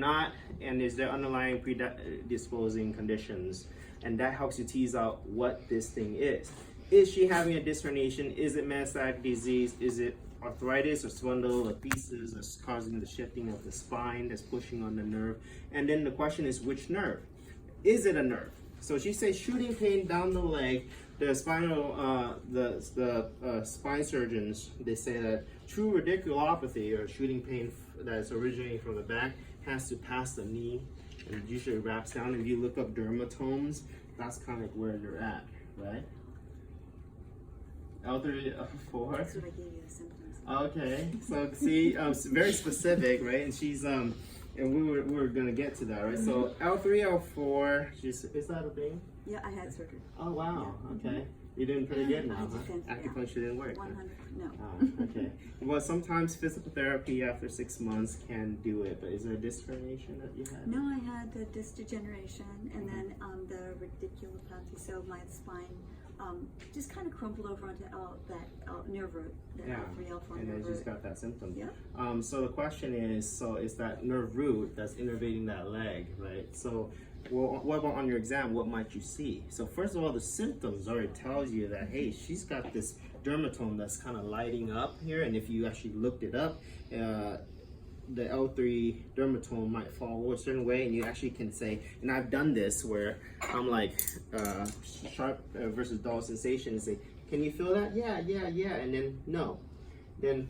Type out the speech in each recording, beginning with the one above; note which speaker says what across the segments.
Speaker 1: not, and is there underlying predisposing conditions, and that helps you tease out what this thing is. Is she having a disc herniation? Is it metastatic disease? Is it arthritis or spondylolisthesis that's causing the shifting of the spine that's pushing on the nerve? And then the question is, which nerve? Is it a nerve? So she says shooting pain down the leg. The spine surgeons, they say that true radiculopathy or shooting pain that's originating from the back has to pass the knee, and it usually wraps down. If you look up dermatomes, that's kind of where you're at, right? L3, L4.
Speaker 2: That's what I gave you the symptoms.
Speaker 1: Okay, so see, very specific, right? And she's and we were gonna get to that, right? So L3, L4, is that a thing?
Speaker 2: Yeah, I had surgery.
Speaker 1: Oh wow,
Speaker 2: Yeah.
Speaker 1: okay. You're doing pretty good now, huh?
Speaker 2: Yeah.
Speaker 1: Acupuncture didn't work.
Speaker 2: 100, no.
Speaker 1: Okay. Well, sometimes physical therapy after 6 months can do it, but is there a disc herniation that you had?
Speaker 2: No, I had the disc degeneration and then the radiculopathy, so my spine just kind of crumpled over onto that nerve root, the L3, L4
Speaker 1: and
Speaker 2: nerve
Speaker 1: then
Speaker 2: root.
Speaker 1: she's got that symptom.
Speaker 2: Yeah.
Speaker 1: So the question is, so is that nerve root that's innervating that leg, right? So, well, what about on your exam? What might you see? So first of all, the symptoms already tells you that, hey, she's got this dermatome that's kind of lighting up here, and if you actually looked it up, the L3 dermatome might fall a certain way, and you actually can say, and I've done this where I'm like sharp versus dull sensation and say, can you feel that? Yeah, and then no, then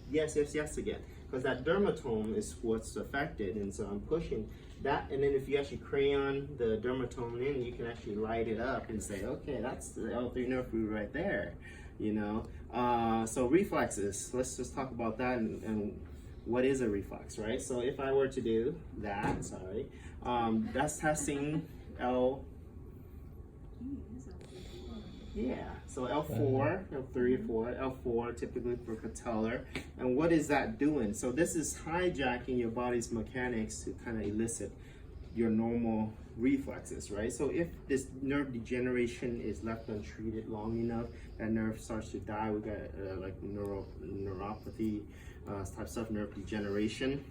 Speaker 1: yes again, because that dermatome is what's affected, and so I'm pushing that, and then if you actually crayon the dermatome in, you can actually light it up and say, okay, that's the L3 nerve root right there, you know. So reflexes, let's just talk about that and what is a reflex, right? So if I were to do that, that's testing L. Yeah, so L4, L3, 4, L4 typically for patellar. And what is that doing? So this is hijacking your body's mechanics to kind of elicit your normal reflexes, right? So if this nerve degeneration is left untreated long enough, that nerve starts to die. We got like neuropathy type stuff, nerve degeneration.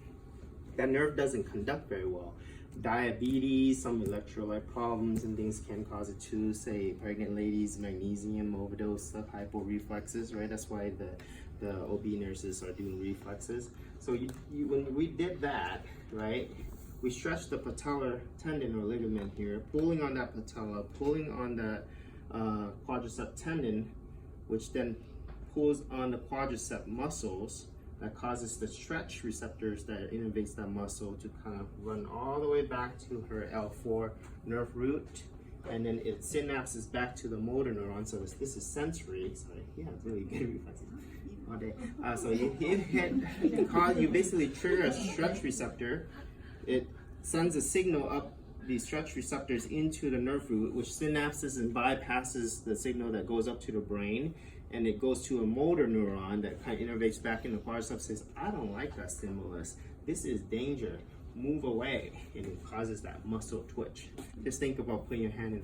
Speaker 1: That nerve doesn't conduct very well. Diabetes, some electrolyte problems and things can cause it too. Say pregnant ladies, magnesium overdose, hyporeflexes, right? That's why the OB nurses are doing reflexes. So when we did that, right, we stretched the patellar tendon or ligament here, pulling on that patella, pulling on that quadricep tendon, which then pulls on the quadricep muscles. That causes the stretch receptors that innervates that muscle to kind of run all the way back to her L4 nerve root, and then it synapses back to the motor neuron. So this is sensory. Sorry, yeah, it's really good reflexes all day. So you basically trigger a stretch receptor. It sends a signal up these stretch receptors into the nerve root, which synapses and bypasses the signal that goes up to the brain, and it goes to a motor neuron that kind of innervates back in the quadricep, says, I don't like that stimulus. This is danger. Move away. And it causes that muscle twitch. Just think about putting your hand in